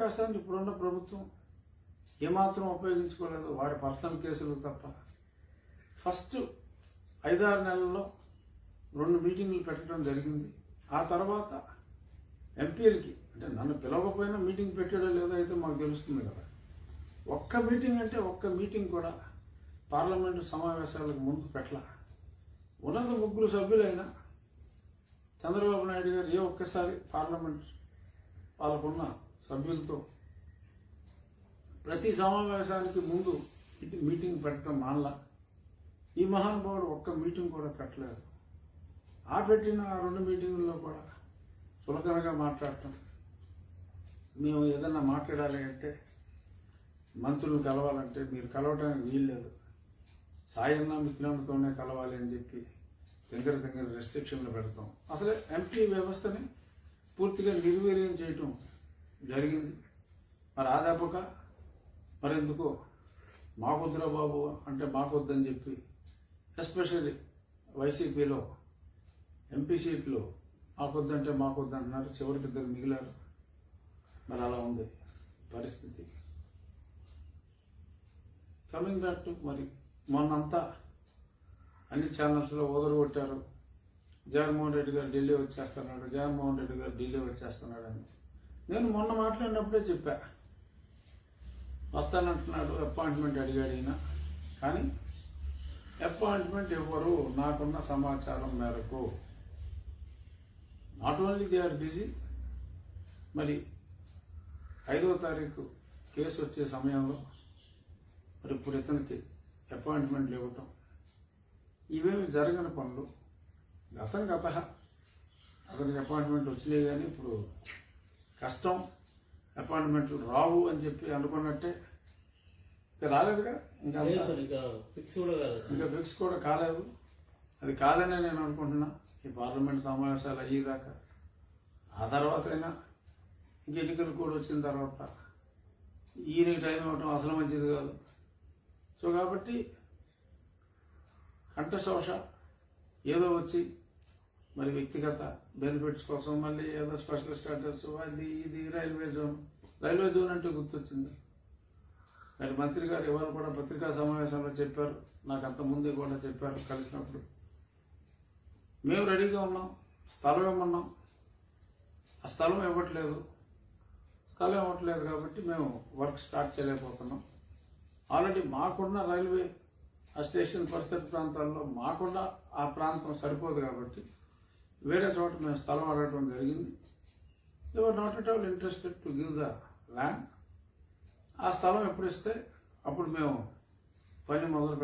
అవకాశాన్ని ఇప్పుడున్న ప్రభుత్వం ఏమాత్రం ఉపయోగించుకోలేదు, వాడి పర్సనల్ కేసులు తప్ప. ఫస్ట్ 5-6 నెలల్లో 2 మీటింగులు పెట్టడం జరిగింది. ఆ తర్వాత ఎంపీలకి, అంటే నన్ను పిలవకపోయినా మీటింగ్ పెట్టాడో లేదో అయితే మాకు తెలుస్తుంది కదా. ఒక్క మీటింగ్ అంటే ఒక్క మీటింగ్ కూడా పార్లమెంటు సమావేశాలకు ముందు పెట్టలా. ఉన్నత 3 సభ్యులైనా చంద్రబాబు నాయుడు గారు ఒక్కసారి పార్లమెంట్ వాళ్ళకున్న సభ్యులతో ప్రతి సమావేశానికి ముందు మీటింగ్ పెట్టడం మానలా. ఈ మహానుభావుడు ఒక్క మీటింగ్ కూడా పెట్టలేదు. పెట్టిన 2 మీటింగుల్లో కూడా చులకనగా మాట్లాడటం, మేము ఏదన్నా మాట్లాడాలి అంటే మంత్రులను కలవాలంటే మీరు కలవడానికి వీల్లేదు, సాయన్న మిత్రులతోనే కలవాలి అని చెప్పి దగ్గర రెస్ట్రిక్షన్లు పెడతాం. అసలే ఎంపీ వ్యవస్థని పూర్తిగా నిర్వీర్యం చేయటం జరిగింది. మరి ఆ దెబ్బక మరెందుకో మాకొద్దురా బాబు అంటే మాకొద్దని చెప్పి, ఎస్పెషల్లీ వైసీపీలో ఎంపీ సీట్లు మాకొద్దంటే మాకొద్దంటున్నారు. చివరికి 2 మిగిలారు. మరి అలా ఉంది పరిస్థితి. కమింగ్ బ్యాక్ టు, మరి మొన్నంతా అన్ని ఛానల్స్లో కొట్టారు, జగన్మోహన్ రెడ్డి గారు ఢిల్లీ వచ్చేస్తున్నాడు, జగన్మోహన్ రెడ్డి గారు ఢిల్లీ వచ్చేస్తున్నాడు అని. నేను మొన్న మాట్లాడినప్పుడే చెప్పా, వస్తానంటున్నాడు, అపాయింట్మెంట్ అడిగాడు ఈయన. కానీ అపాయింట్మెంట్ ఇవ్వరు నాకున్న సమాచారం మేరకు. Not only they are busy, మరి 5వ తారీఖు కేసు వచ్చే సమయంలో మరి ఇప్పుడు ఇతనికి అపాయింట్మెంట్లు ఇవ్వటం, ఇవేమి జరగని పనులు. గత అతనికి అపాయింట్మెంట్ వచ్చినాయి, కానీ ఇప్పుడు కష్టం, అపాయింట్మెంట్లు రావు అని చెప్పి అనుకున్నట్టే. రాలేదుగా, ఇంకా ఫిక్స్ కూడా కాలేదు. అది కాదనే నేను అనుకుంటున్నా. ఈ పార్లమెంట్ సమావేశాలు అయ్యేదాకా, ఆ తర్వాత అయినా ఇంక ఎన్నికలు కూడా వచ్చిన తర్వాత ఈయనకి టైం ఇవ్వటం అసలు మంచిది కాదు. సో కాబట్టి కంఠశోష ఏదో వచ్చి మరి వ్యక్తిగత బెనిఫిట్స్ కోసం మళ్ళీ ఏదో స్పెషల్ స్టాటస్, అది ఇది రైల్వే జోన్ అంటే గుర్తొచ్చింది. మరి మంత్రి గారు ఇవాళ కూడా పత్రికా సమావేశంలో చెప్పారు, నాకు అంతకుముందే కూడా చెప్పారు కలిసినప్పుడు, మేము రెడీగా ఉన్నాం, స్థలం ఇవ్వమన్నాం, ఆ స్థలం ఇవ్వట్లేదు కాబట్టి మేము వర్క్ స్టార్ట్ చేయలేకపోతున్నాం. ఆల్రెడీ మాకున్న రైల్వే ఆ స్టేషన్ పరిసర ప్రాంతాల్లో మాకుండా ఆ ప్రాంతం సరిపోదు కాబట్టి వేరే చోట మేము స్థలం అడగడం జరిగింది. They were not at all interested to give the land. ఆ స్థలం ఎప్పుడు ఇస్తే అప్పుడు మేము పని మొదలు